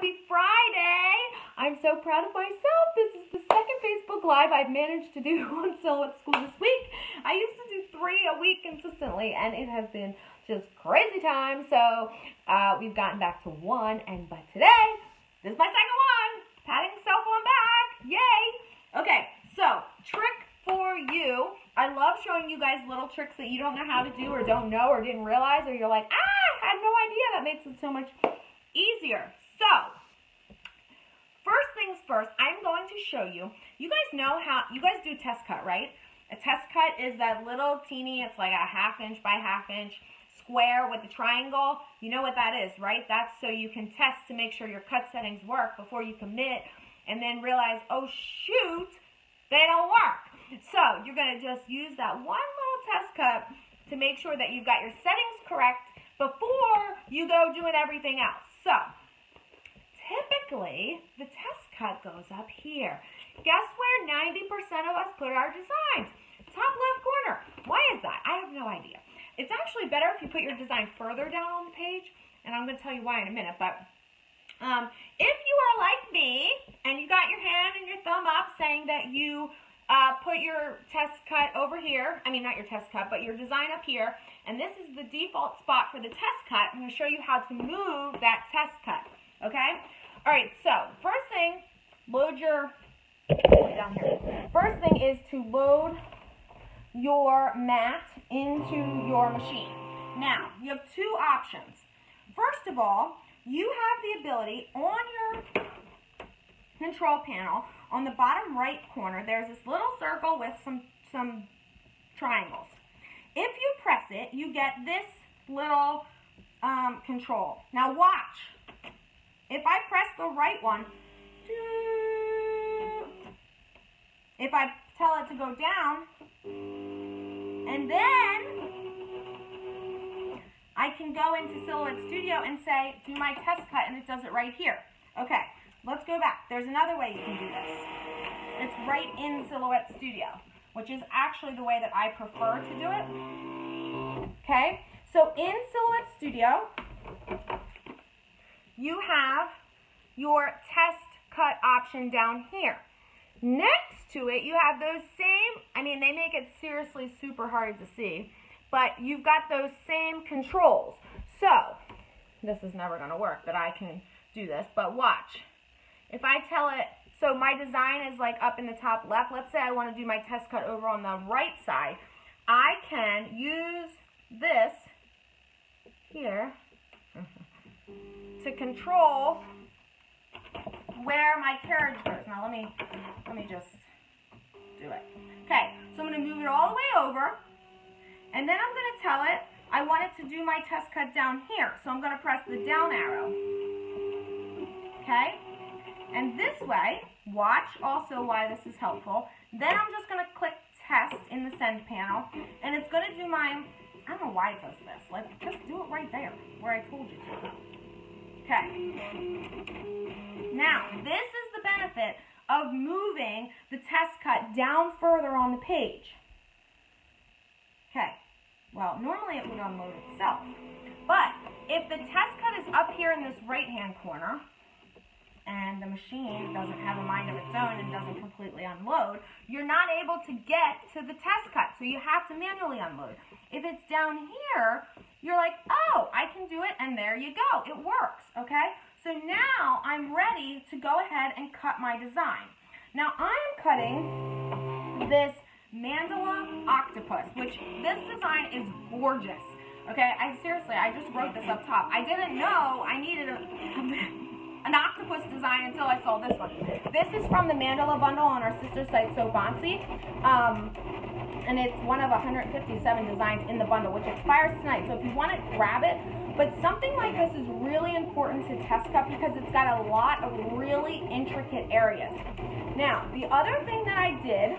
Happy Friday! I'm so proud of myself. This is the second Facebook Live I've managed to do on Silhouette School this week. I used to do 3 a week consistently, and it has been just crazy time. So we've gotten back to 1, but today, this is my second one. Patting myself on back. Yay! Okay, so trick for you. I love showing you guys little tricks that you don't know how to do or don't know or didn't realize, or you're like, I had no idea. That makes it so much easier. So, first things first, I'm going to show you. You guys know how, you guys do test cut, right? A test cut is that little teeny, it's like a 1/2 inch by 1/2 inch square with a triangle. You know what that is, right? That's so you can test to make sure your cut settings work before you commit and then realize, oh shoot, they don't work. So you're going to just use that one little test cut to make sure that you've got your settings correct before you go doing everything else. So typically the test cut goes up here. Guess where 90% of us put our designs? Top left corner. Why is that? I have no idea. It's actually better if you put your design further down on the page, and I'm going to tell you why in a minute. But if you are like me and you got your hand and your thumb up saying that you put your test cut over here, I mean not your test cut, but your design up here, and this is the default spot for the test cut, I'm going to show you how to move that test cut, okay? All right, so first thing, load your, down here. First thing is to load your mat into your machine. Now, you have 2 options. First of all, you have the ability on your control panel, on the bottom right corner, there's this little circle with some triangles. If you press it, you get this little control. Now watch. If I press the right one, if I tell it to go down, and then I can go into Silhouette Studio and say, do my test cut, and it does it right here. Okay, let's go back. There's another way you can do this. It's right in Silhouette Studio, which is actually the way that I prefer to do it. Okay, so in Silhouette Studio, you have your test cut option down here. Next to it, you have those same, I mean, they make it seriously super hard to see, but you've got those same controls. So, this is never going to work that I can do this, but watch. If I tell it, so my design is like up in the top left. Let's say I want to do my test cut over on the right side. I can use this here to control where my carriage goes. Now let me just do it. Okay, so I'm going to move it all the way over, and then I'm going to tell it I want it to do my test cut down here. So I'm going to press the down arrow. Okay, and this way, watch also why this is helpful. Then I'm just going to click test in the send panel, and it's going to do my, I don't know why it does this. Like, just do it right there where I told you to. Okay. Now, this is the benefit of moving the test cut down further on the page. Okay. Well, normally it would unload itself. But if the test cut is up here in this right-hand corner, and the machine doesn't have a mind of its own and doesn't completely unload, you're not able to get to the test cut, so you have to manually unload. If it's down here, you're like, oh, I can do it, and there you go. It works, okay? So now I'm ready to go ahead and cut my design. Now I'm cutting this mandala octopus, which this design is gorgeous, okay? I just wrote this up top. I didn't know I needed an octopus design until I saw this one. This is from the mandala bundle on our sister site, Fontsy. And it's one of 157 designs in the bundle, which expires tonight. So if you want it, grab it. But something like this is really important to test cut because it's got a lot of really intricate areas. Now, the other thing that I did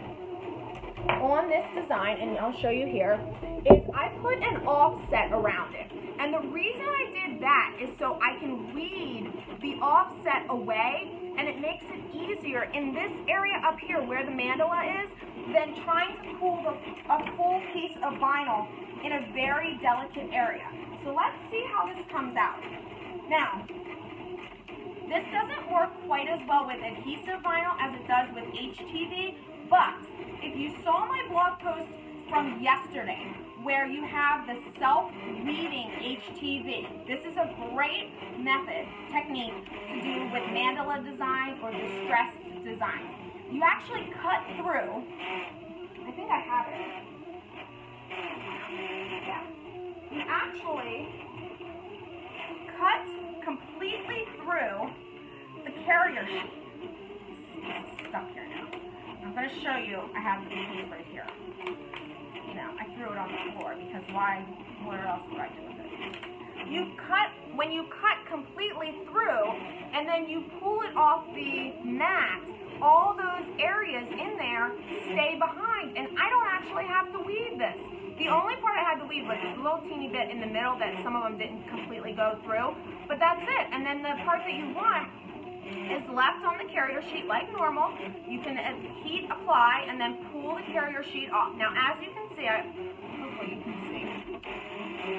on this design, and I'll show you here, is I put an offset around it. And the reason I did that is so I can read the offset away, and it makes it easier in this area up here where the mandala is than trying to pull a full piece of vinyl in a very delicate area. So let's see how this comes out. Now, This doesn't work quite as well with adhesive vinyl as it does with HTV, but if you saw my blog post from yesterday where you have the self-weeding HTV, this is a great technique to do with mandala designs or distressed designs. You actually cut through, I think I have it. Yeah. You actually cut completely through the carrier sheet. It's stuck here now. I'm going to show you, I have the piece right here. You know, I threw it on the floor because what else would I do with it? When you cut completely through and then you pull it off the mat, all those areas in there stay behind, and I don't actually have to weed this. The only part I had to weed was this little teeny bit in the middle that some of them didn't completely go through, but that's it. And then the part that you want is left on the carrier sheet like normal. You can heat apply and then pull the carrier sheet off. Now, as you can see, hopefully you can see,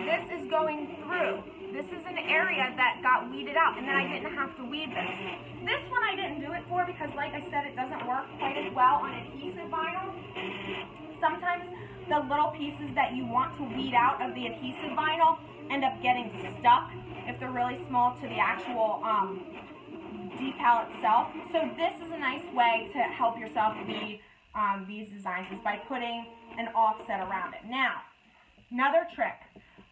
this is going through. This is an area that got weeded out, and then I didn't have to weed this. This one I didn't do it for because, like I said, it doesn't work quite as well on adhesive vinyl. Sometimes the little pieces that you want to weed out of the adhesive vinyl end up getting stuck if they're really small to the actual decal itself. So this is a nice way to help yourself weed these designs is by putting an offset around it. Now, another trick.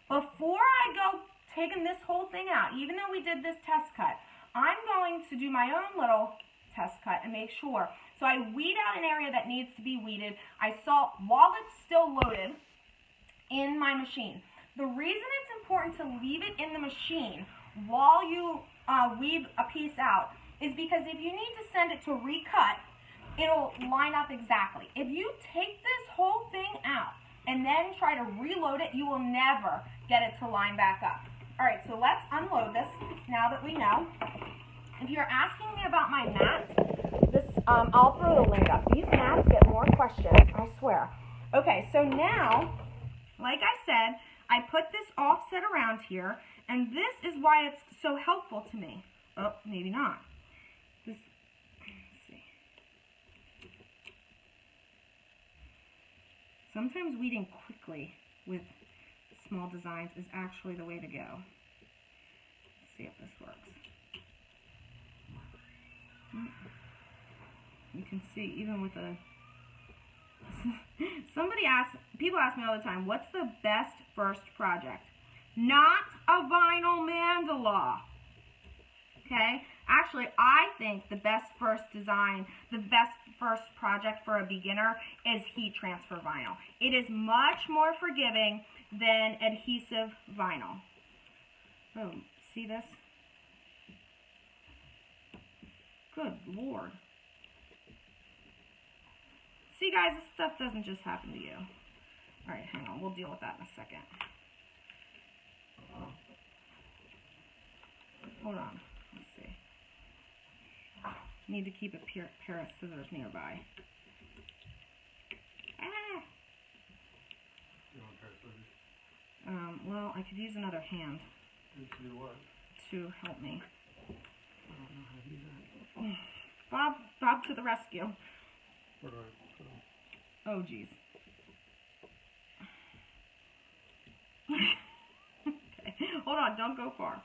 Before I go taking this whole thing out, even though we did this test cut, I'm going to do my own little test cut and make sure. So I weed out an area that needs to be weeded. I saw while it's still loaded in my machine. The reason it's important to leave it in the machine while you weed a piece out is because if you need to send it to recut, it'll line up exactly. If you take this whole thing out and then try to reload it, you will never get it to line back up. All right, so let's unload this now that we know. If you're asking me about my mats, I'll throw the link up. These mats get more questions, I swear. Okay, so now, like I said, I put this offset around here, and this is why it's so helpful to me. Oh, maybe not. Let's see. Sometimes weeding quickly with small designs is actually the way to go. Let's see if this works. You can see even with a people ask me all the time, what's the best first project? Not a vinyl mandala. Okay? Actually, I think the best first design, the best first project for a beginner is heat transfer vinyl. It is much more forgiving than adhesive vinyl. Oh, see this? Good Lord. See, guys, this stuff doesn't just happen to you. All right, hang on. We'll deal with that in a second. Hold on. Let's see. Need to keep a pair of scissors nearby. Ah! You want a pair of scissors? Well, I could use another hand. To do what? To help me. I don't know how to do that. Bob to the rescue. Where do I put them? Oh, geez. Okay. Hold on, don't go far.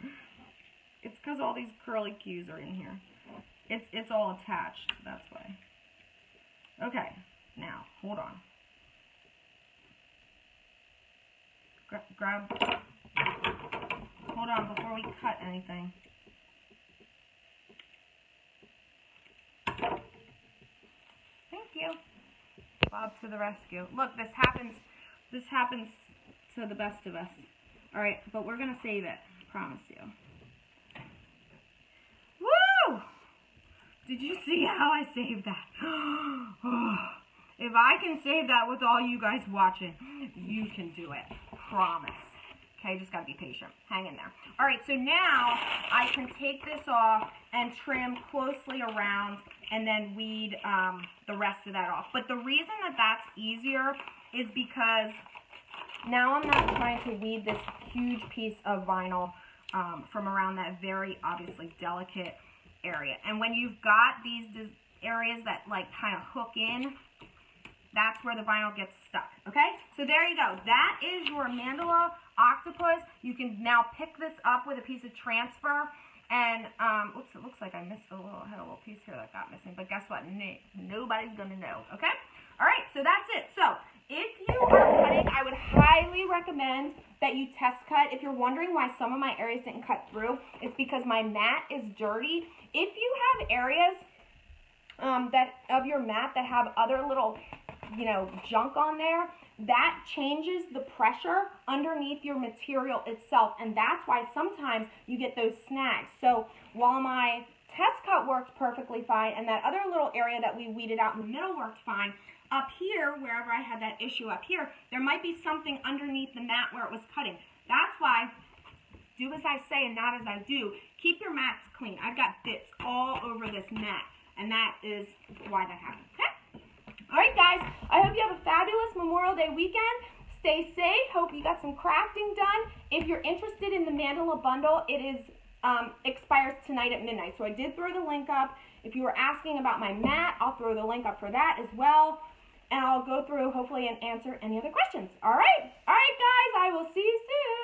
It's because all these curly cues are in here. It's all attached, that's why. Okay, now, hold on. Grab. Hold on before we cut anything. Thank you. Bob to the rescue. Look, this happens to the best of us. All right, but we're going to save it. I promise you. Woo! Did you see how I saved that? If I can save that with all you guys watching, you can do it. Promise. Okay, just got to be patient. Hang in there. All right, so now I can take this off and trim closely around and then weed the rest of that off. But the reason that that's easier is because now I'm not trying to weed this huge piece of vinyl from around that very obviously delicate area. And when you've got these areas that like kind of hook in, that's where the vinyl gets stuck, okay? So there you go. That is your mandala octopus. You can now pick this up with a piece of transfer. And, oops, it looks like I missed had a little piece here that got missing. But guess what? Nobody's going to know, okay? All right, so that's it. So if you are cutting, I would highly recommend that you test cut. If you're wondering why some of my areas didn't cut through, it's because my mat is dirty. If you have areas of your mat that have other little, junk on there, that changes the pressure underneath your material itself, and that's why sometimes you get those snags. So while my test cut worked perfectly fine, and that other little area that we weeded out in the middle worked fine, up here, wherever I had that issue up here, there might be something underneath the mat where it was cutting. That's why, do as I say and not as I do. Keep your mats clean. I've got bits all over this mat, and that is why that happened, okay? All right, guys, I hope you have a fabulous Memorial Day weekend. Stay safe. Hope you got some crafting done. If you're interested in the mandala bundle, it is expires tonight at midnight. So I did throw the link up. If you were asking about my mat, I'll throw the link up for that as well. And I'll go through, hopefully, and answer any other questions. All right, guys, I will see you soon.